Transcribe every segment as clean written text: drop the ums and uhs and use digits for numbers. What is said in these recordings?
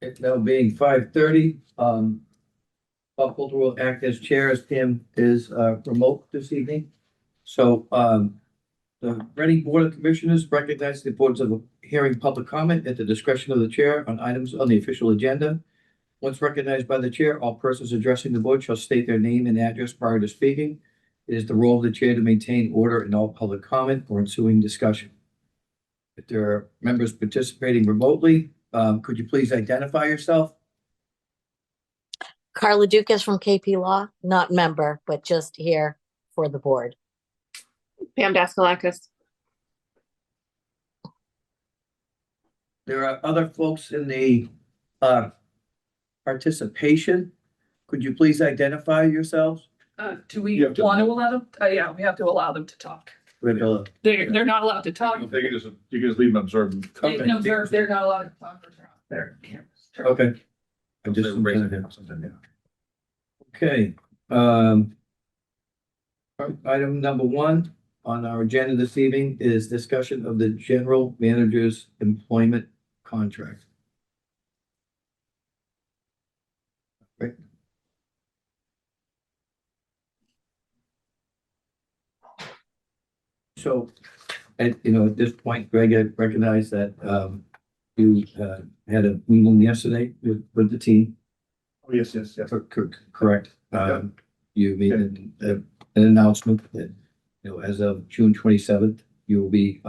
It now being 5:30, Bob Coulter will act as chair as Pam is remote this evening. So the Reading Board of Commissioners recognize the importance of hearing public comment at the discretion of the chair on items on the official agenda. Once recognized by the chair, all persons addressing the board shall state their name and address prior to speaking. It is the role of the chair to maintain order in all public comment or ensuing discussion. If there are members participating remotely, could you please identify yourself? Carla Dukas from KP Law, not member, but just here for the board. Pam Daskalakis. There are other folks in the participation. Could you please identify yourselves? Do we You have to- want to allow them? Yeah, we have to allow them to talk. Randall? They're not allowed to talk. You can just leave them observing. They can observe, they're not allowed to talk or turn off their cameras. Okay. I just Raise it or something, yeah. Okay, item number one on our agenda this evening is discussion of the general manager's employment contract. Right. So, at this point, Greg, I recognize that, you, had a meeting yesterday with the team. Oh, yes. Correct. You made an announcement that, as of June 27th, you will be,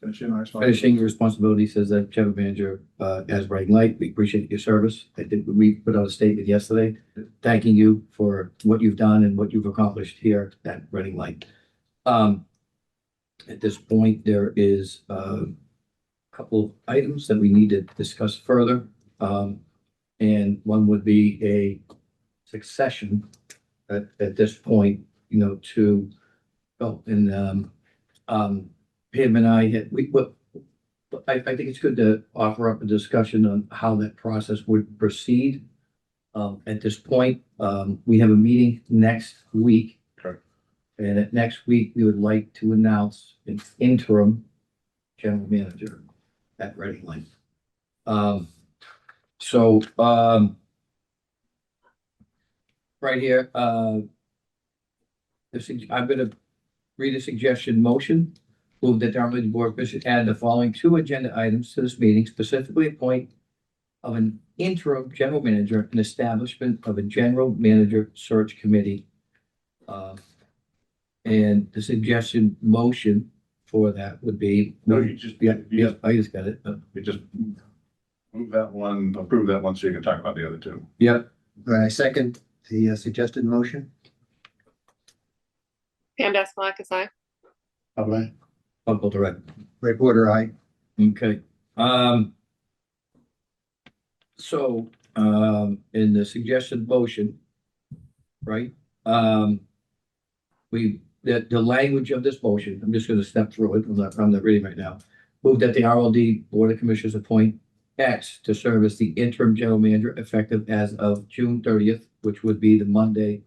finishing your responsibilities as a general manager, as Reading Light. We appreciate your service. I think we put out a statement yesterday thanking you for what you've done and what you've accomplished here at Reading Light. At this point, there is a couple of items that we need to discuss further. And one would be a succession at this point, to go and Pam and I had, I think it's good to offer up a discussion on how that process would proceed. At this point, we have a meeting next week. Correct. And at next week, we would like to announce an interim general manager at Reading Light. So, right here, I'm gonna read a suggestion motion. Move that the RMLD Board of Commissioners add the following two agenda items to this meeting, specifically appoint of an interim general manager and establishment of a general manager search committee. And the suggestion motion for that would be. No, you just. Yeah, I just got it. You just move that one, approve that one so you can talk about the other two. Yep. I second the suggested motion. Pam Daskalakis, aye. Aye. Uncle Direct. Ray Porter, aye. Okay, so, in the suggested motion, right? The language of this motion, I'm just gonna step through it, I'm not reading right now. Move that the RLD Board of Commissioners appoint X to serve as the interim general manager effective as of June 30th, which would be the Monday,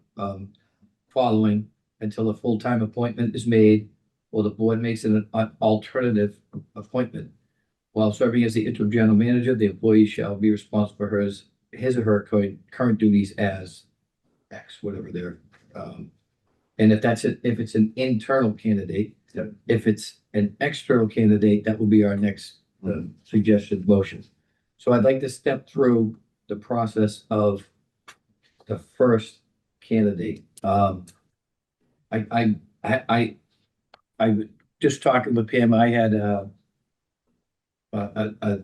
following until a full-time appointment is made or the board makes an alternative appointment. While serving as the interim general manager, the employee shall be responsible for his or her current duties as X, whatever they're, and if it's an internal candidate, if it's an external candidate, that will be our next suggested motion. So I'd like to step through the process of the first candidate. I just talking with Pam, I had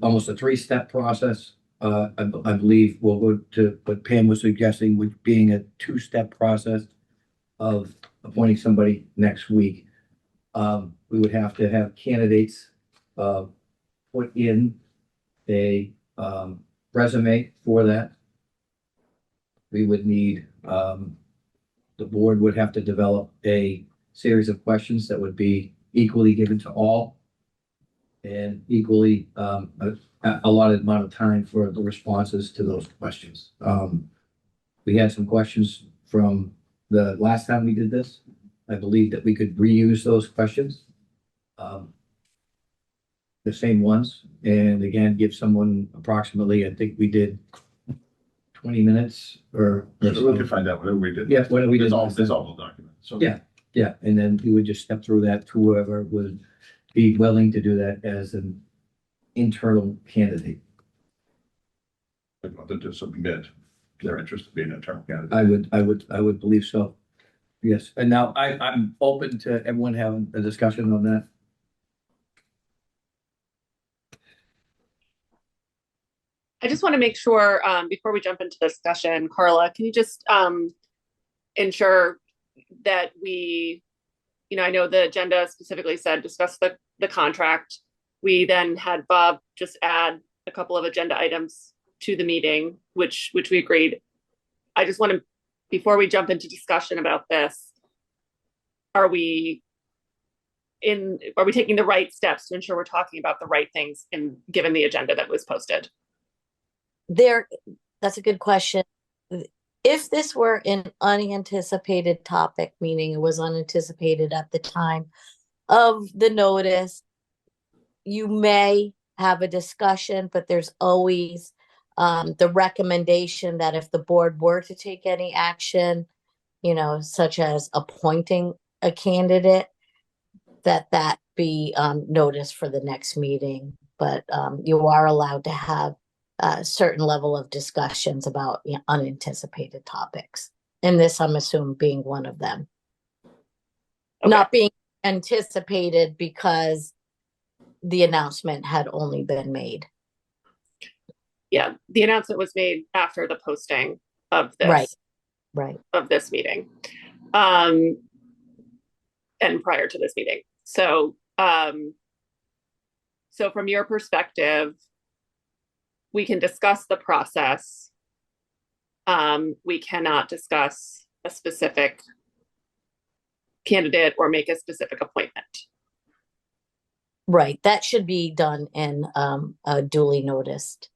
almost a three-step process. I believe we'll go to what Pam was suggesting, which being a two-step process of appointing somebody next week. We would have to have candidates put in a resume for that. We would need, the board would have to develop a series of questions that would be equally given to all and equally allotted amount of time for the responses to those questions. We had some questions from the last time we did this. I believe that we could reuse those questions. the same ones, and again, give someone approximately, I think we did 20 minutes or We so. can find out whatever we did. Yeah, whatever we did. It's all the documents. So Yeah. Yeah, and then we would just step through that to whoever would be willing to do that as an internal candidate. we want them to submit their interest in being an internal candidate. I would believe so. Yes, and now I'm open to everyone having a discussion on that. I just want to make sure, before we jump into the discussion, Carla, can you just ensure that we, I know the agenda specifically said discuss the contract. We then had Bob just add a couple of agenda items to the meeting, which we agreed. I just want to, before we jump into discussion about this, are we taking the right steps to ensure we're talking about the right things given the agenda that was posted? That's a good question. If this were an unanticipated topic, meaning it was unanticipated at the time of the notice, you may have a discussion, but there's always the recommendation that if the board were to take any action, such as appointing a candidate, that be noticed for the next meeting. But you are allowed to have a certain level of discussions about unanticipated topics. And this, I'm assuming, being one of them. Okay. Not being anticipated because the announcement had only been made. Yeah, the announcement was made after the posting of this. Right. Of this meeting. And prior to this meeting. So from your perspective, we can discuss the process. We cannot discuss a specific candidate or make a specific appointment. Right. That should be done in a duly noticed.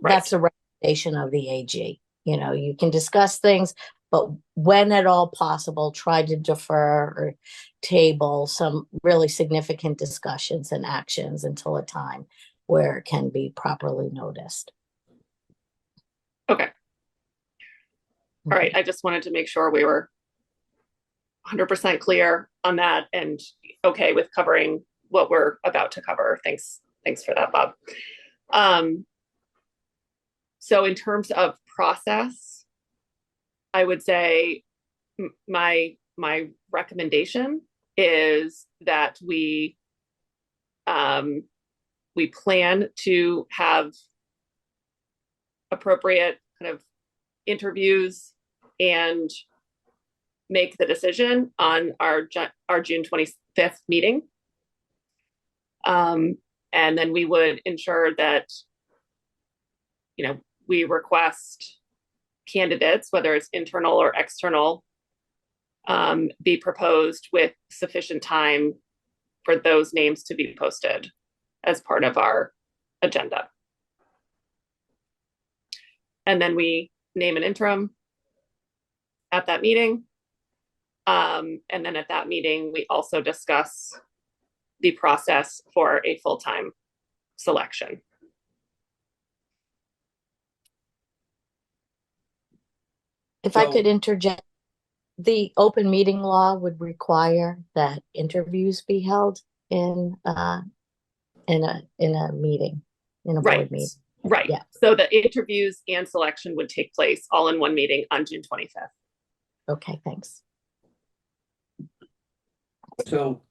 Right. That's a recommendation of the AG. You can discuss things, but when at all possible, try to defer or table some really significant discussions and actions until a time where it can be properly noticed. Okay. All right. I just wanted to make sure we were 100% clear on that and okay with covering what we're about to cover. Thanks for that, Bob. So in terms of process, I would say my recommendation is that we plan to have appropriate kind of interviews and make the decision on our June 25th meeting. And then we would ensure that, we request candidates, whether it's internal or external, be proposed with sufficient time for those names to be posted as part of our agenda. And then we name an interim at that meeting. And then at that meeting, we also discuss the process for a full-time selection. If I could interject, the open meeting law would require that interviews be held in a meeting, in a board meeting. Right. Yeah. So the interviews and selection would take place all in one meeting on June 25th. Okay, thanks. So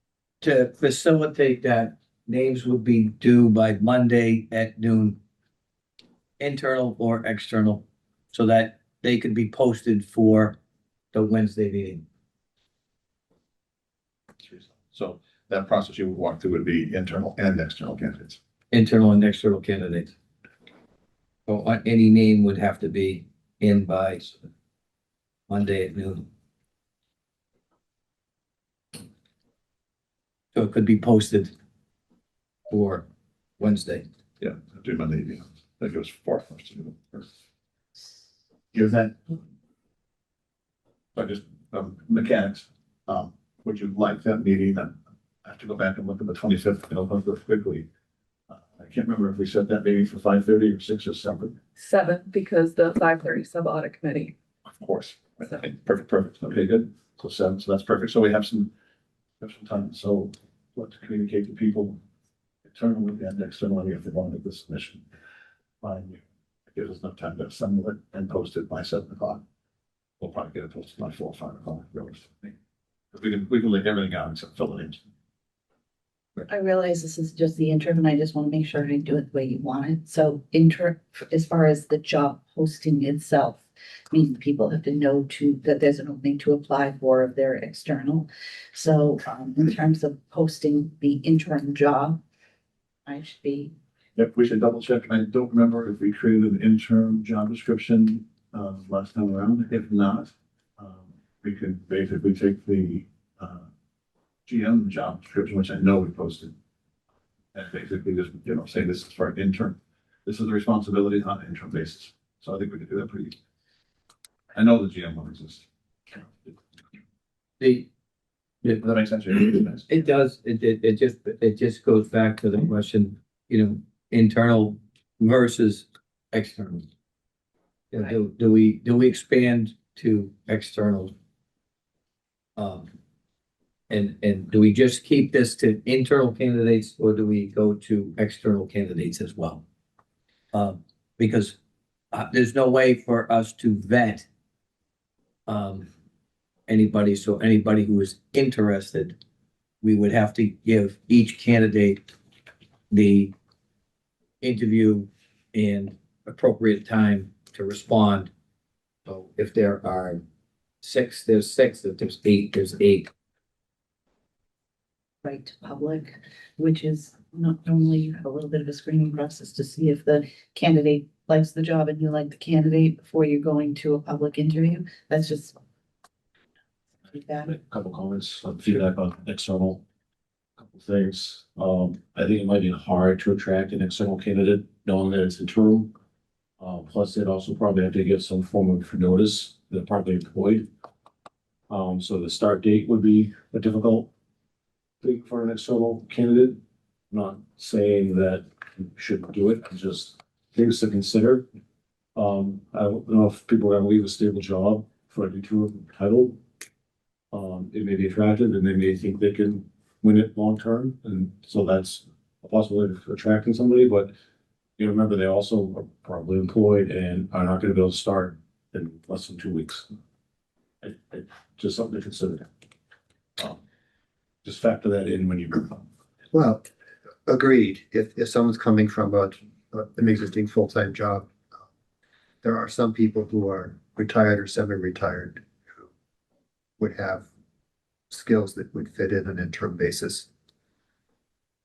to facilitate that, names would be due by Monday at noon, internal or external, so that they could be posted for the Wednesday meeting. So that process you would walk through would be internal and external candidates. Internal and external candidates. So any name would have to be in by Monday at noon. So it could be posted for Wednesday. Yeah, do Monday, I think it was 4th. Is that? So just mechanics, would you like that meeting? I have to go back and look at the 25th, quickly. I can't remember if we set that maybe for 5:30 or 6 or 7. 7, because the 5:30 sub audit committee. Of course. Okay, perfect. Okay, good. So 7, so that's perfect. So we have some time. So what to communicate to people internally and externally if they want to make this submission. Fine. It gives us enough time to assemble it and post it by 7 o'clock. We'll probably get it posted by 4 or 5 o'clock, realistically. We can lay everything out except fill it in. I realize this is just the interim and I just want to make sure I do it the way you want it. So as far as the job posting itself, means people have to know that there's an opening to apply for if they're external. So in terms of posting the interim job, I should be, Yep, we should double check. I don't remember if we created an interim job description last time around. If not, we could basically take the GM job description, which I know we posted, and basically just, say this is for an intern. This is the responsibility on an interim basis. So I think we could do that pretty. I know the GM one exists. The, Does that make sense? it does, it just goes back to the question, internal versus external. Do we expand to external? And do we just keep this to internal candidates or do we go to external candidates as well? Because there's no way for us to vet anybody. So anybody who is interested, we would have to give each candidate the interview and appropriate time to respond. So if there are 6, there's 6. If there's 8, there's 8. right to public, which is not normally you have a little bit of a screening process to see if the candidate likes the job and you like the candidate before you're going to a public interview. That's just feedback. A couple comments, feedback on external, couple things. I think it might be hard to attract an external candidate knowing that it's interim. Plus they'd also probably have to give some form of notice that they're probably employed. So the start date would be a difficult thing for an external candidate. I'm not saying that you shouldn't do it, just things to consider. I don't know if people are gonna leave a stable job for an interim title. It may be attractive and they may think they can win it long term, and so that's a possibility of attracting somebody, but you remember they also are probably employed and are not gonna be able to start in less than 2 weeks. Just something to consider. Just factor that in when you. Well, agreed. If someone's coming from an existing full-time job, there are some people who are retired or semi-retired who would have skills that would fit in an interim basis.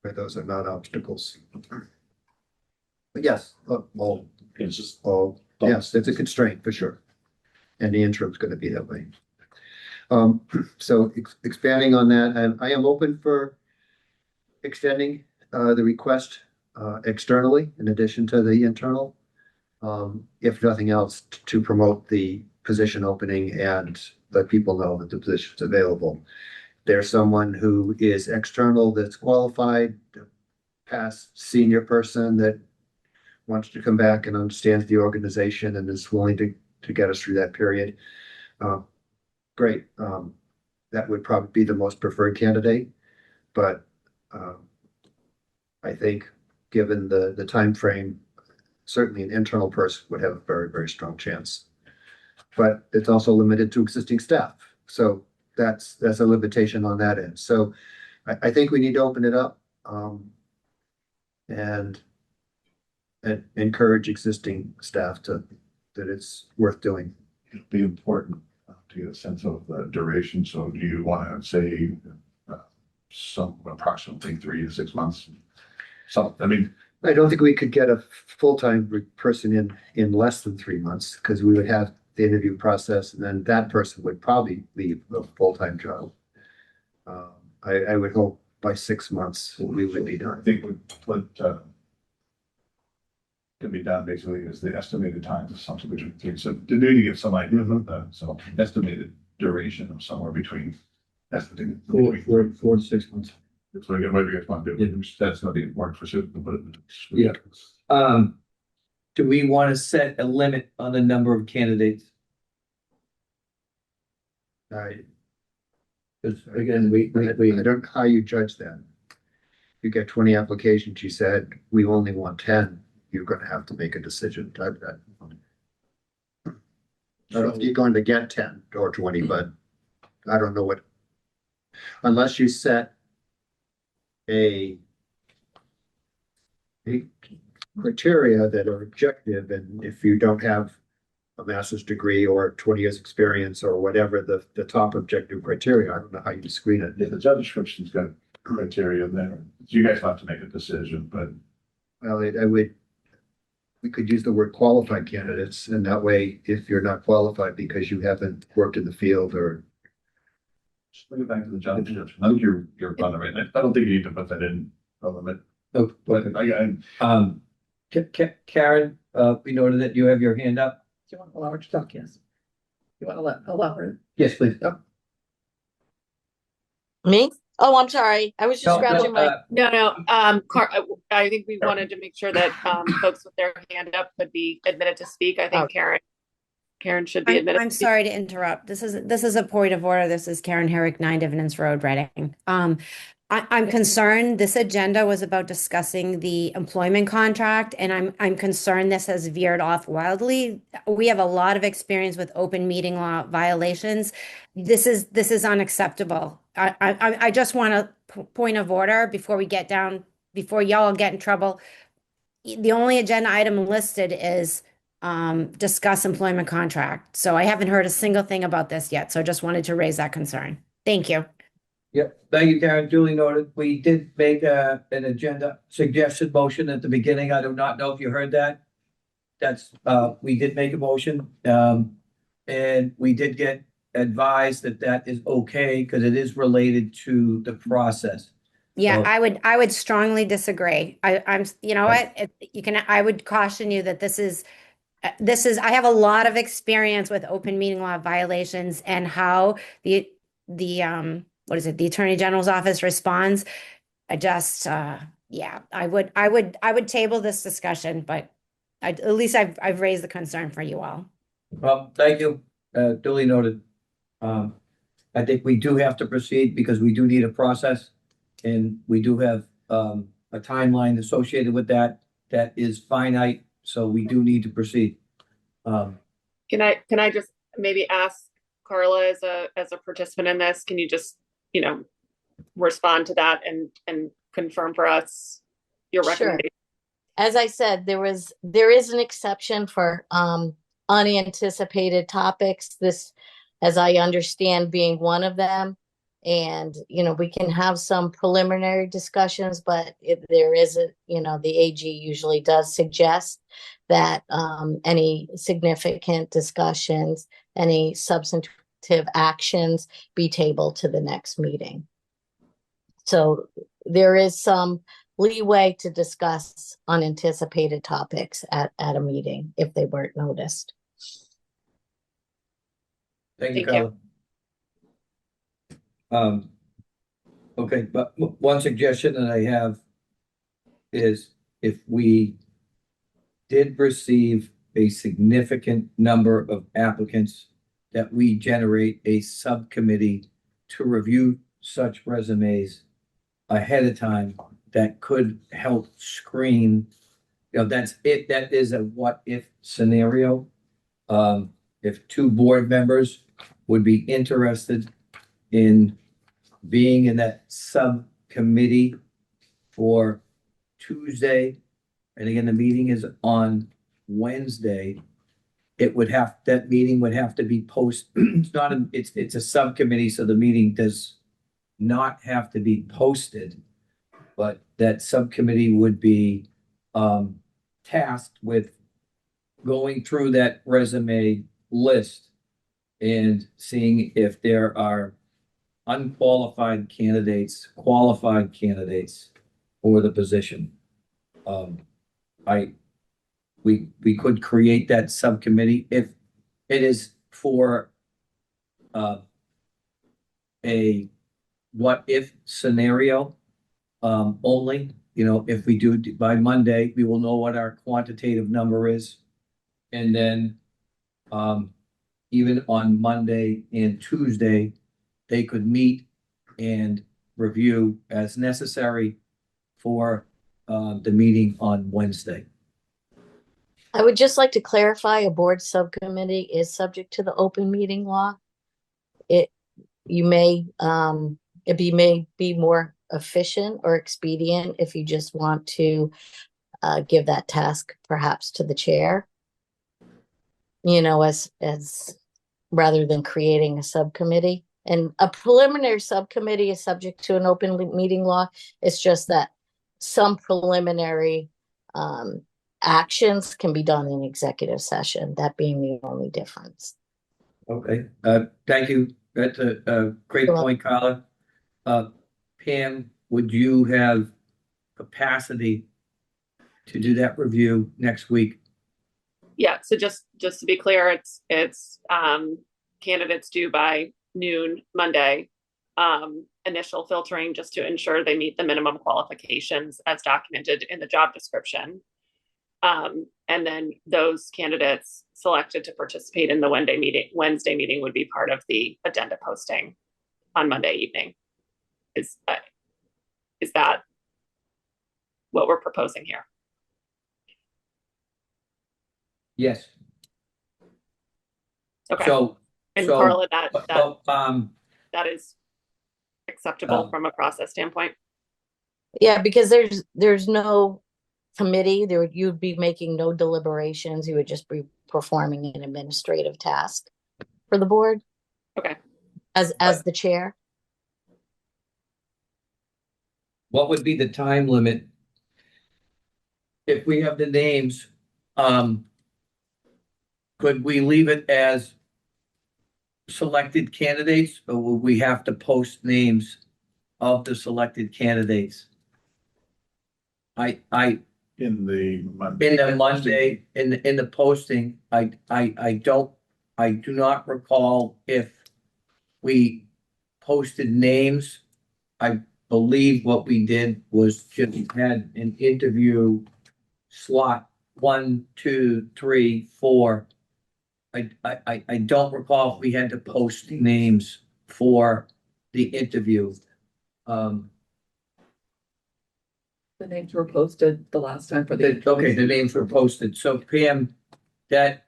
Where those are not obstacles. But yes, It's just. yes, it's a constraint for sure. And the interim's gonna be that way. So expanding on that, and I am open for extending the request externally in addition to the internal. If nothing else, to promote the position opening and let people know that the position's available. There's someone who is external that's qualified, past senior person that wants to come back and understands the organization and is willing to get us through that period. Great. That would probably be the most preferred candidate, but I think given the time frame, certainly an internal person would have a very, very strong chance. But it's also limited to existing staff. So that's a limitation on that end. So I think we need to open it up and encourage existing staff that it's worth doing. It'd be important to get a sense of the duration. So do you want to say some approximately 3 to 6 months? I don't think we could get a full-time person in less than 3 months because we would have the interview process and then that person would probably leave a full-time job. I would hope by 6 months we would be I done. think what can be done basically is the estimated time of something between 3. So to do you get some idea of that? So estimated duration of somewhere between estimated. 4 to 6 months. So again, whatever you guys want to do, that's gonna be important for Susan to put it in. Yeah. Do we want to set a limit on the number of candidates? I, Because again, we, I don't know how you judge that. You get 20 applications, you said, we only want 10, you're gonna have to make a decision. I don't know if you're going to get 10 or 20, but I don't know what, unless you set a criteria that are objective, and if you don't have a master's degree or 20 years experience or whatever the top objective criteria, I don't know how you screen it. Yeah, the job description's got criteria there. You guys have to make a decision, but Well, we could use the word qualified candidates, and that way, if you're not qualified because you haven't worked in the field or. just bring it back to the job description. I think you're on the right. I don't think you need to put that in a limit, oh, but I, Karen, we noted that you have your hand up. Do you want to allow her to talk? Yes. You want to allow her? Yes, please. Me? Oh, I'm sorry. I was just scratching my, No, I think we wanted to make sure that, folks with their hand up could be admitted to speak. I think Karen should be admitted. I'm sorry to interrupt. This is a point of order. This is Karen Herrick, 9 Dividends Road, Reading. I'm concerned this agenda was about discussing the employment contract, and I'm concerned this has veered off wildly. We have a lot of experience with open meeting law violations. This is unacceptable. I just want a point of order before we get down, before y'all get in trouble. The only agenda item listed is discuss employment contract. So I haven't heard a single thing about this yet. So I just wanted to raise that concern. Thank you. Yep, thank you, Karen. Duly noted. We did make an agenda suggested motion at the beginning. I do not know if you heard that. That's, we did make a motion, and we did get advised that that is okay because it is related to the process. Yeah, So- I would strongly disagree. I'm, you know what, I would caution you that this is, I have a lot of experience with open meeting law violations and how the, what is it, the Attorney General's office responds. I just, yeah, I would table this discussion, but at least I've raised the concern for you all. Well, thank you. Duly noted. I think we do have to proceed because we do need a process. And we do have a timeline associated with that is finite, so we do need to proceed. Can I just maybe ask Carla as a participant in this, can you just, respond to that and confirm for us your Sure. recommendation? as I said, there is an exception for unanticipated topics. This, as I understand, being one of them. And, we can have some preliminary discussions, but there is the AG usually does suggest that any significant discussions, any substantive actions be tabled to the next meeting. So there is some leeway to discuss unanticipated topics at a meeting if they weren't noticed. Thank you, Thank Carla. Okay, but one suggestion that I have is if we did receive a significant number of applicants, that we generate a subcommittee to review such resumes ahead of time that could help screen, that's it, that is a what if scenario. If 2 board members would be interested in being in that subcommittee for Tuesday, and again, the meeting is on Wednesday, that meeting would have to be it's a subcommittee, so the meeting does not have to be posted, but that subcommittee would be tasked with going through that resume list and seeing if there are unqualified candidates, qualified candidates for the position. We could create that subcommittee if it is for a what if scenario. only. You know, if we do by Monday, we will know what our quantitative number is. And then, even on Monday and Tuesday, they could meet and review as necessary for, the meeting on Wednesday. I would just like to clarify, a board subcommittee is subject to the open meeting law. It may be more efficient or expedient if you just want to give that task perhaps to the chair. You know, as rather than creating a subcommittee. And a preliminary subcommittee is subject to an open meeting law. It's just that some preliminary actions can be done in executive session, that being the only difference. Okay, thank you. That's a great You're point, Carla. Pam, would you have capacity to do that review next week? Yeah, so just to be clear, it's candidates due by noon Monday. Initial filtering just to ensure they meet the minimum qualifications as documented in the job description. And then those candidates selected to participate in the Wednesday meeting would be part of the agenda posting on Monday evening. Is that what we're proposing here? Yes. Okay. So, And so, Carla, that is acceptable from a process standpoint. Yeah, because there's no committee, you'd be making no deliberations, you would just be performing an administrative task for the board. Okay. As the chair. what would be the time limit? If we have the names, could we leave it as selected candidates, or will we have to post names of the selected candidates? In the Monday, in the posting, I do not recall if we posted names. I believe what we did was just had an interview slot 1, 2, 3, 4. I don't recall if we had to post names for the interview. The names were posted the last time for the. Okay, the names were posted. So Pam, that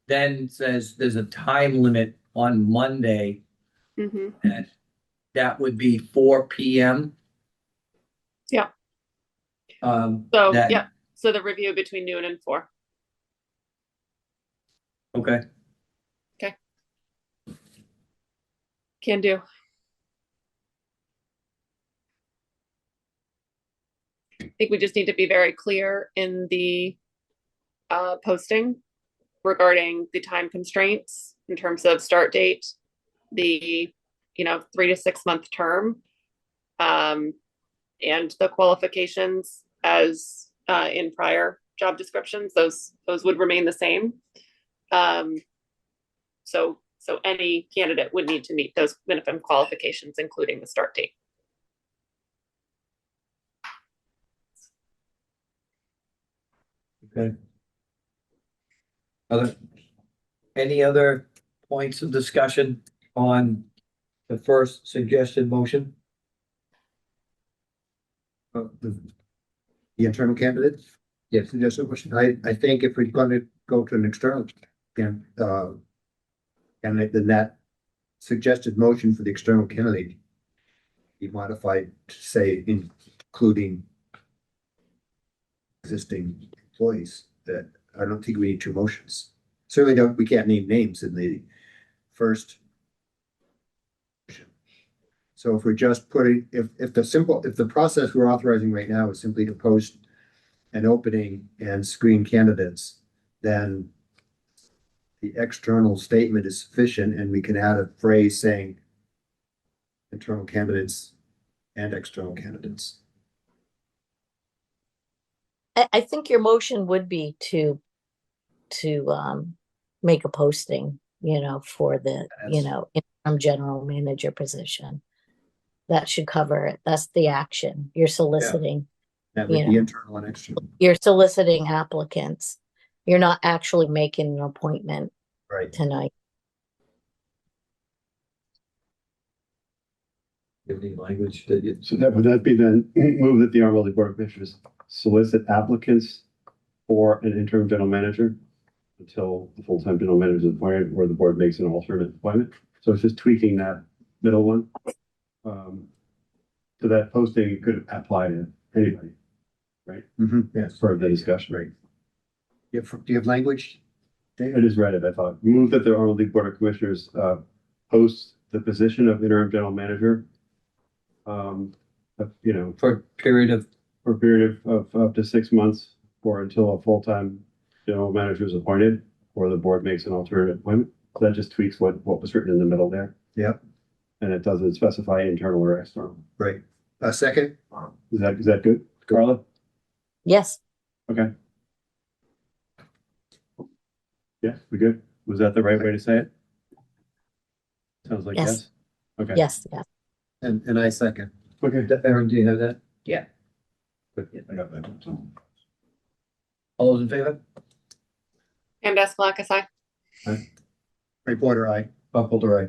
then says there's a time limit on Monday. Mm-hmm. And that would be 4 p.m. Yeah. So yeah. So the review between noon and 4. Okay. Okay. Can do. I think we just need to be very clear in the posting regarding the time constraints in terms of start date, the 3 to 6 month term, and the qualifications as in prior job descriptions. Those would remain the same. So any candidate would need to meet those minimum qualifications, including the start date. Okay. Any other points of discussion on the first suggested motion? The internal candidates? Yes. Suggested motion. I think if we're gonna go to an external candidate, then that suggested motion for the external candidate be modified to say including existing employees. That I don't think we need 2 motions. Certainly we can't name names in the first. So if we're just putting, if the process we're authorizing right now is simply to post an opening and screen candidates, then the external statement is sufficient and we can add a phrase saying internal candidates and external candidates. I think your motion would be to make a posting, for the, interim general manager position. That should cover it. That's the action. You're soliciting. That would You be know. internal and external, You're soliciting applicants. You're not actually making an appointment right? tonight. Give any language that you. So that would that be then move that the RMLD Board of Commissioners solicit applicants for an interim general manager until the full-time general manager is appointed or the board makes an alternate appointment. So it's just tweaking that middle one. So that posting could apply to anybody Yes, for the discussion. right. Do you have language? I just read it. I thought, move that the RMLD Board of Commissioners post the position of interim general manager. For a period of, For a period of up to 6 months or until a full-time general manager is appointed or the board makes an alternate appointment. So that just tweaks what was written in the middle there. Yep, And it doesn't specify internal or external. right. A second? Is that good, Carla? Yes, Okay. Yeah, we good? Was that the right way to say it? Sounds like Yes. yes. Okay. yes, yes. And I second. Okay. Aaron, do you have that? Yeah. I got that. All those in favor? And Escalacus, aye. Reporter, I. Buckholder, aye.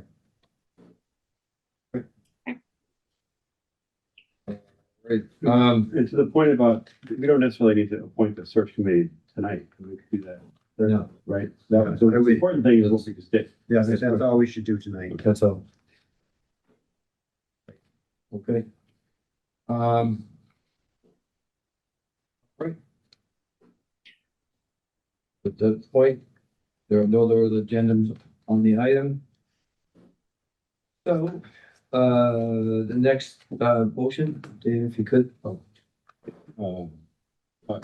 Right, And to the point about, we don't necessarily need to appoint the search committee tonight. We could do that. No. Right? That, so the important thing is what we just did. Yes, that's all we should do tonight. that's all. Okay. Right. At that point, there are no other agendas on the item. So, the next, motion, Dave, if you could.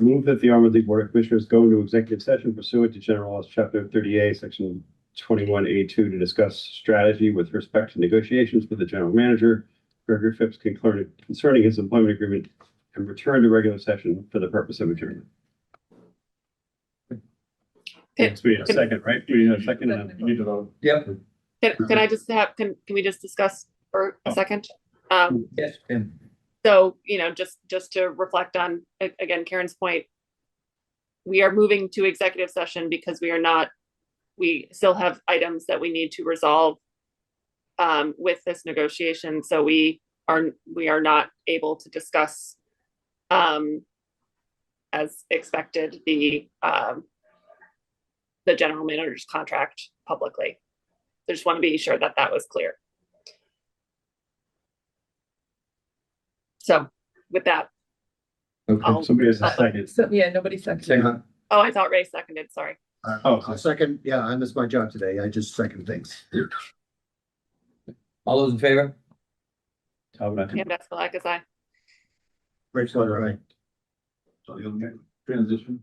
Move that the RMLD Board of Commissioners go into executive session pursuant to General Laws, Chapter 38, Section 21A2 to discuss strategy with respect to negotiations with the general manager, Gregory Phipps concerning his employment agreement and return to regular session for the purpose of adjournment. Yes, we need a second, right? We need a second. And You need to vote. Yep. Can I just have, can we just discuss for a second? Yes, Kim. So, just to reflect on, again, Karen's point, we are moving to executive session because we still have items that we need to resolve with this negotiation. So we are not able to discuss as expected the general manager's contract publicly. I just want to be sure that that was clear. So with that, Okay. somebody has a second. So, yeah, nobody seconded. Second. oh, I thought Ray seconded, sorry. I'll second, yeah, and that's my job today. I just second things. All those in favor? Talbot, aye. And Escalacus, aye. Rachel, aye. So you'll get transition.